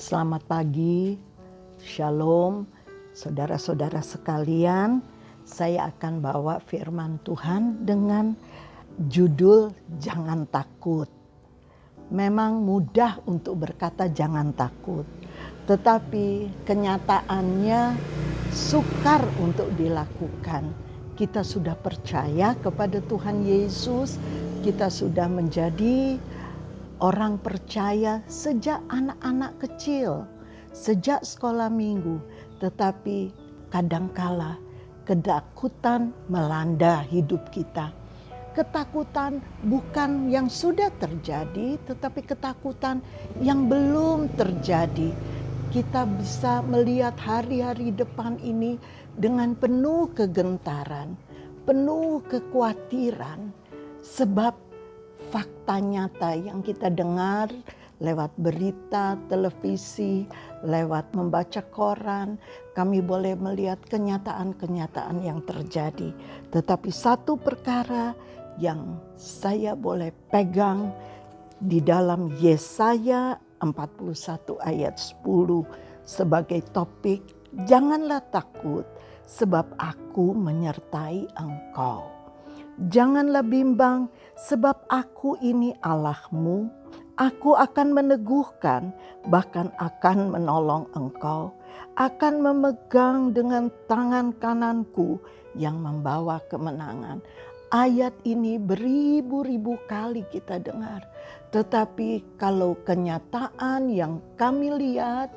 Selamat pagi, shalom, saudara-saudara sekalian. Saya akan bawa firman Tuhan dengan judul Jangan Takut. Memang mudah untuk berkata jangan takut, tetapi kenyataannya sukar untuk dilakukan. Kita sudah percaya kepada Tuhan Yesus, kita sudah menjadi orang percaya sejak anak-anak kecil, sejak sekolah minggu, tetapi kadangkala ketakutan melanda hidup kita. Ketakutan bukan yang sudah terjadi, tetapi ketakutan yang belum terjadi. Kita bisa melihat hari-hari depan ini dengan penuh kegentaran, penuh kekhawatiran, sebab fakta nyata yang kita dengar lewat berita, televisi, lewat membaca koran, kami boleh melihat kenyataan-kenyataan yang terjadi. Tetapi satu perkara yang saya boleh pegang di dalam Yesaya 41 ayat 10 sebagai topik, janganlah takut sebab aku menyertai engkau. Janganlah bimbang sebab aku ini Allahmu. Aku akan meneguhkan, bahkan akan menolong engkau. Akan memegang dengan tangan kananku yang membawa kemenangan. Ayat ini beribu-ribu kali kita dengar. Tetapi kalau kenyataan yang kami lihat,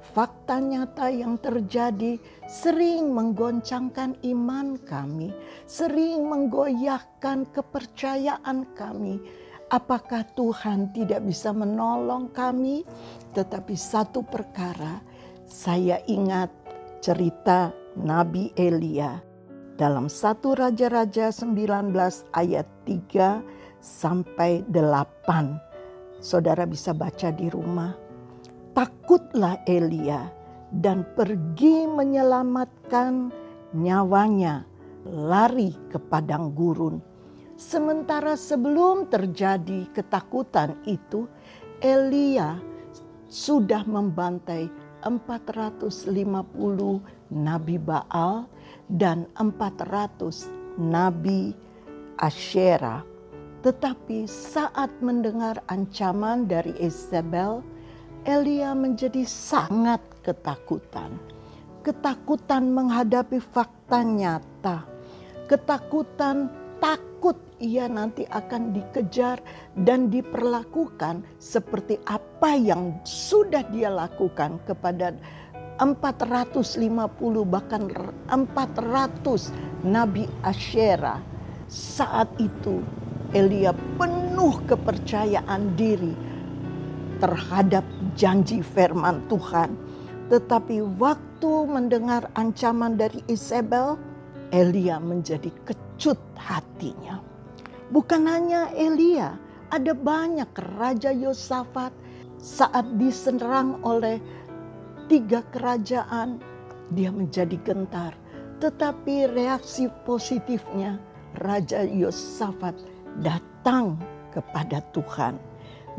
fakta nyata yang terjadi sering menggoncangkan iman kami, sering menggoyahkan kepercayaan kami. Apakah Tuhan tidak bisa menolong kami? Tetapi satu perkara, saya ingat cerita Nabi Elia dalam 1 Raja-Raja 19 ayat 3 sampai 8. Saudara bisa baca di rumah. Takutlah Elia dan pergi menyelamatkan nyawanya, lari ke padang gurun. Sementara sebelum terjadi ketakutan itu, Elia sudah membantai 450 nabi Baal dan 400 nabi Asyera. Tetapi saat mendengar ancaman dari Isabel, Elia menjadi sangat ketakutan. Ketakutan menghadapi fakta nyata. Ketakutan takut ia nanti akan dikejar dan diperlakukan seperti apa yang sudah dia lakukan kepada 450 bahkan 400 nabi Asyera. Saat itu Elia penuh kepercayaan diri terhadap janji firman Tuhan. Tetapi waktu mendengar ancaman dari Isabel, Elia menjadi kecut hatinya. Bukan hanya Elia, ada banyak Raja Yosafat saat diserang oleh 3 kerajaan, dia menjadi gentar. Tetapi reaksi positifnya, Raja Yosafat datang kepada Tuhan.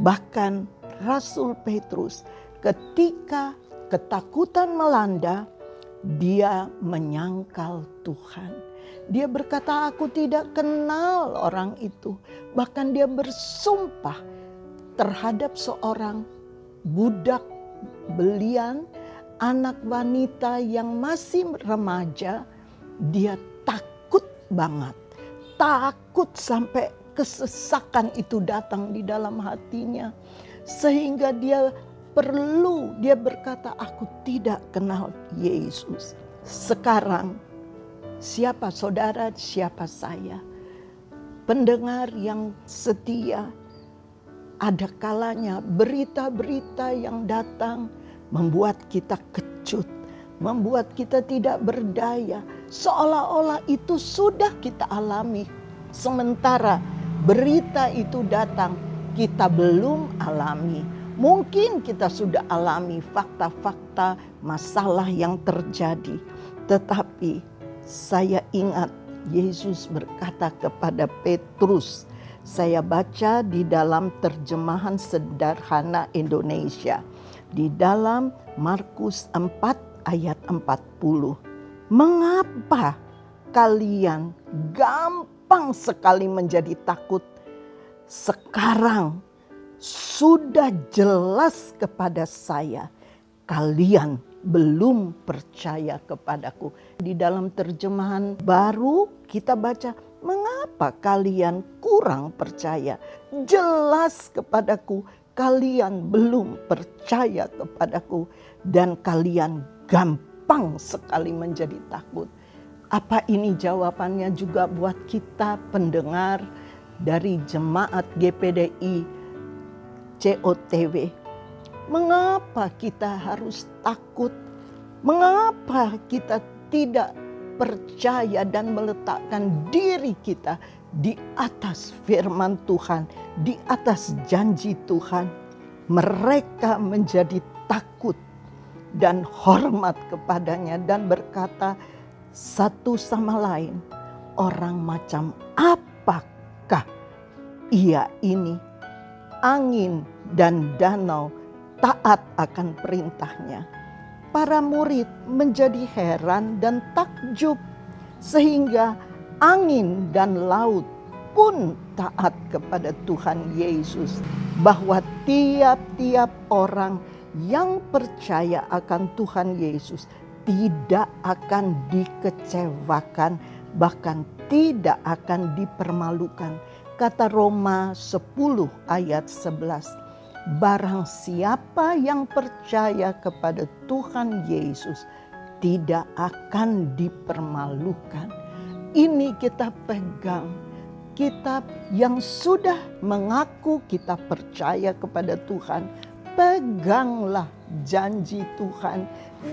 Bahkan Rasul Petrus ketika ketakutan melanda, dia menyangkal Tuhan. Dia berkata, aku tidak kenal orang itu. Bahkan dia bersumpah terhadap seorang budak belian, anak wanita yang masih remaja. Dia takut banget. Takut sampai kesesakan itu datang di dalam hatinya. Sehingga dia berkata, aku tidak kenal Yesus. Sekarang siapa saudara, siapa saya? Pendengar yang setia, ada kalanya berita-berita yang datang membuat kita kecut, membuat kita tidak berdaya, seolah-olah itu sudah kita alami. Sementara berita itu datang, kita belum alami. Mungkin kita sudah alami fakta-fakta masalah yang terjadi. Tetapi saya ingat Yesus berkata kepada Petrus, saya baca di dalam terjemahan sederhana Indonesia. di dalam Markus 4 ayat 40. Mengapa kalian gampang sekali menjadi takut? Sekarang sudah jelas kepada saya, kalian belum percaya kepadaku. Di dalam terjemahan baru kita baca, mengapa kalian kurang percaya? Jelas kepadaku, kalian belum percaya kepadaku. Dan kalian gampang sekali menjadi takut. Apa ini jawabannya juga buat kita pendengar dari jemaat GPDI COTW? Mengapa kita harus takut? Mengapa kita tidak percaya dan meletakkan diri kita di atas firman Tuhan, di atas janji Tuhan? Mereka menjadi takut dan hormat kepadanya dan berkata satu sama lain, orang macam apakah ia ini? Angin dan danau taat akan perintahnya. Para murid menjadi heran dan takjub, sehingga angin dan laut pun taat kepada Tuhan Yesus. Bahwa tiap-tiap orang yang percaya akan Tuhan Yesus tidak akan dikecewakan, bahkan tidak akan dipermalukan. Kata Roma 10 ayat 11. Barang siapa yang percaya kepada Tuhan Yesus tidak akan dipermalukan. Ini kita pegang. Kita yang sudah mengaku kita percaya kepada Tuhan, peganglah janji Tuhan.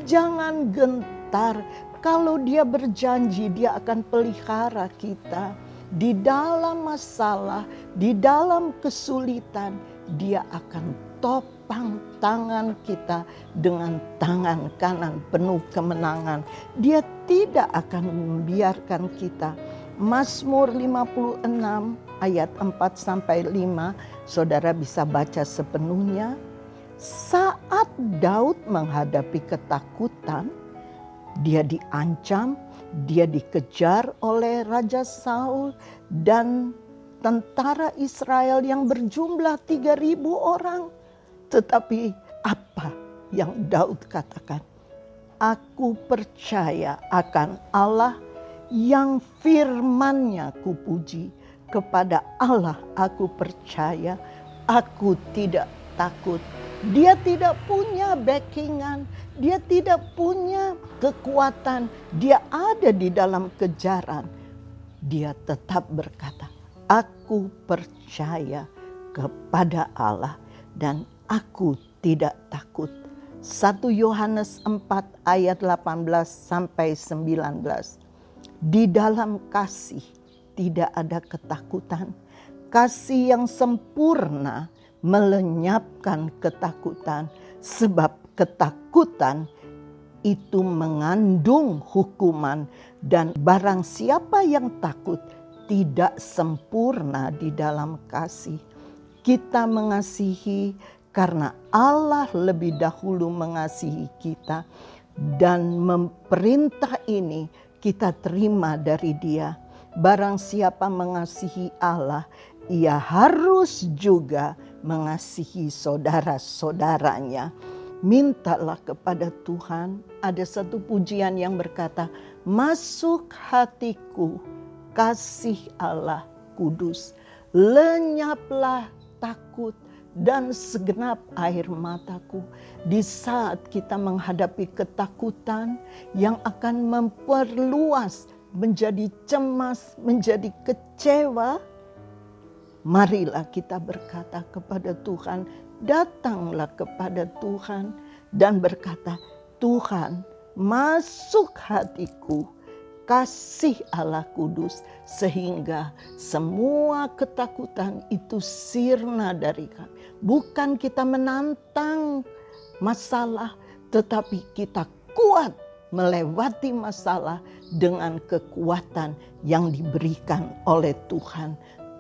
Jangan gentar. Kalau Dia berjanji, Dia akan pelihara kita. Di dalam masalah, di dalam kesulitan, Dia akan topang tangan kita dengan tangan kanan penuh kemenangan. Dia tidak akan membiarkan kita. Mazmur 56 ayat 4-5, saudara bisa baca sepenuhnya. Saat Daud menghadapi ketakutan, dia diancam, dia dikejar oleh Raja Saul dan tentara Israel yang berjumlah 3.000 orang. Tetapi apa yang Daud katakan? Aku percaya akan Allah yang firman-Nya kupuji. Kepada Allah aku percaya, aku tidak takut. Dia tidak punya backingan, dia tidak punya kekuatan, dia ada di dalam kejaran. Dia tetap berkata, aku percaya kepada Allah dan aku tidak takut. 1 Yohanes 4 ayat 18-19. Di dalam kasih tidak ada ketakutan. Kasih yang sempurna melenyapkan ketakutan, sebab ketakutan itu mengandung hukuman, dan barang siapa yang takut tidak sempurna di dalam kasih. Kita mengasihi karena Allah lebih dahulu mengasihi kita, dan perintah ini kita terima dari Dia. Barang siapa mengasihi Allah, ia harus juga mengasihi saudara-saudaranya. Mintalah kepada Tuhan. Ada satu pujian yang berkata, masuk hatiku kasih Allah kudus, lenyaplah takut dan segenap air mataku. Di saat kita menghadapi ketakutan yang akan memperluas, menjadi cemas, menjadi kecewa, marilah kita berkata kepada Tuhan, datanglah kepada Tuhan dan berkata, Tuhan, masuk hatiku kasih Allah kudus, sehingga semua ketakutan itu sirna dari kami. Bukan kita menantang masalah, tetapi kita kuat melewati masalah dengan kekuatan yang diberikan oleh Tuhan.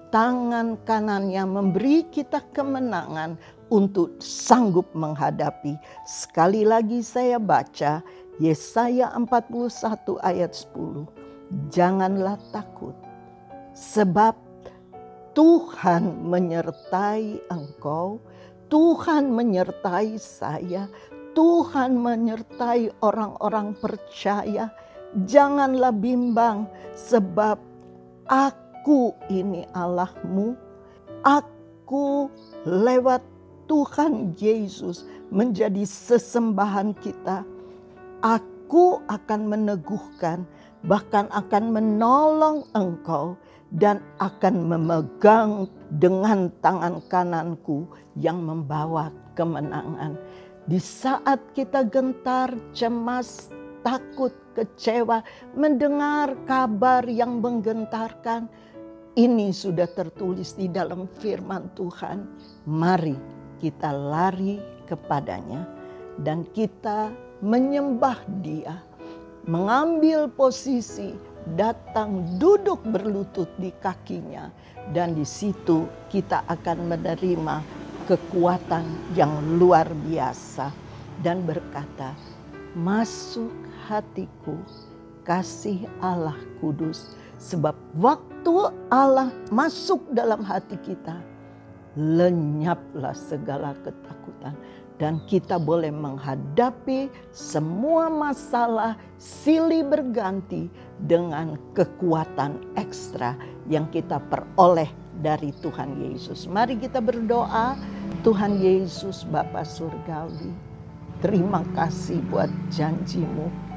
tangan kanannya memberi kita kemenangan untuk sanggup menghadapi. Sekali lagi saya baca Yesaya 41 ayat 10. Janganlah takut, sebab Tuhan menyertai engkau, Tuhan menyertai saya, Tuhan menyertai orang-orang percaya. Janganlah bimbang, sebab Aku ini Allahmu. Aku lewat Tuhan Yesus menjadi sesembahan kita. Aku akan meneguhkan, bahkan akan menolong engkau dan akan memegang dengan tangan kananku yang membawa kemenangan. Di saat kita gentar, cemas, takut, kecewa, mendengar kabar yang menggentarkan, ini sudah tertulis di dalam firman Tuhan. Mari kita lari kepadanya dan kita menyembah Dia, mengambil posisi, datang duduk berlutut di kakinya, dan di situ kita akan menerima kekuatan yang luar biasa dan berkata, masuk hatiku kasih Allah kudus. Sebab waktu Allah masuk dalam hati kita, lenyaplah segala ketakutan. Dan kita boleh menghadapi semua masalah silih berganti dengan kekuatan ekstra yang kita peroleh dari Tuhan Yesus. Mari kita berdoa. Tuhan Yesus Bapa Surgawi, terima kasih buat janji-Mu.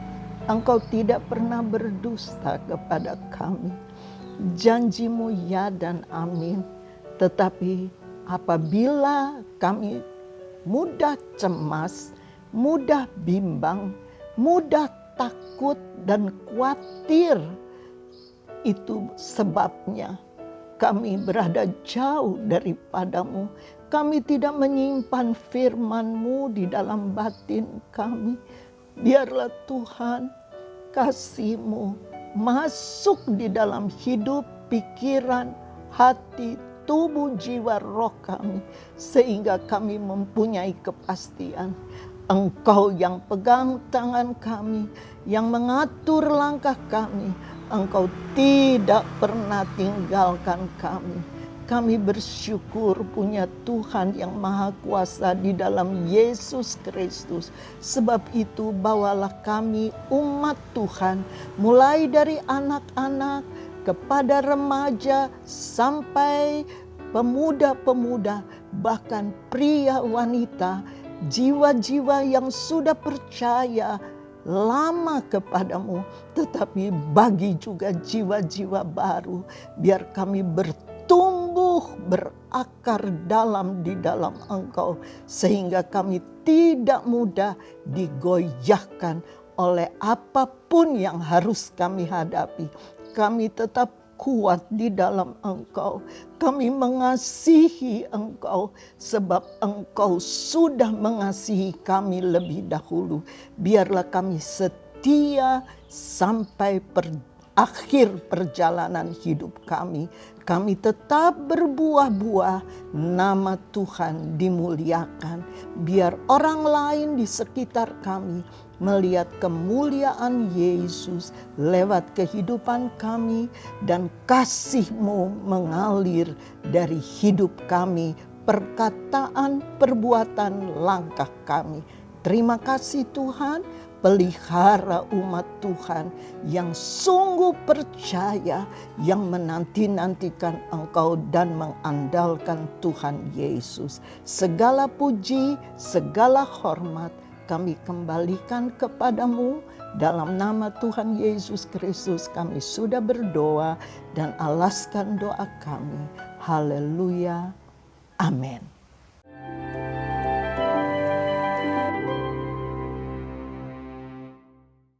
Engkau tidak pernah berdusta kepada kami. Janji-Mu ya dan amin. Tetapi apabila kami mudah cemas, mudah bimbang, mudah takut dan khawatir, itu sebabnya kami berada jauh daripada-Mu. Kami tidak menyimpan firman-Mu di dalam batin kami. Biarlah Tuhan, kasih-Mu masuk di dalam hidup, pikiran, hati, tubuh, jiwa, roh kami. Sehingga kami mempunyai kepastian. Engkau yang pegang tangan kami, yang mengatur langkah kami. Engkau tidak pernah tinggalkan kami. Kami bersyukur punya Tuhan yang Maha Kuasa di dalam Yesus Kristus. Sebab itu bawalah kami umat Tuhan, mulai dari anak-anak kepada remaja sampai pemuda-pemuda, bahkan pria wanita, jiwa-jiwa yang sudah percaya lama kepadamu, tetapi bagi juga jiwa-jiwa baru, biar kami bertumbuh, berakar dalam di dalam Engkau, sehingga kami tidak mudah digoyahkan oleh apapun yang harus kami hadapi. Kami tetap kuat di dalam Engkau. Kami mengasihi Engkau sebab Engkau sudah mengasihi kami lebih dahulu. Biarlah kami setia sampai akhir perjalanan hidup kami. Kami tetap berbuah-buah, nama Tuhan dimuliakan. Biar orang lain di sekitar kami melihat kemuliaan Yesus lewat kehidupan kami, dan kasih-Mu mengalir dari hidup kami, perkataan, perbuatan, langkah kami. Terima kasih Tuhan, pelihara umat Tuhan yang sungguh percaya, yang menanti-nantikan Engkau dan mengandalkan Tuhan Yesus. Segala puji, segala hormat kami kembalikan kepadamu. Dalam nama Tuhan Yesus Kristus kami sudah berdoa dan alaskan doa kami. Haleluya. Amin.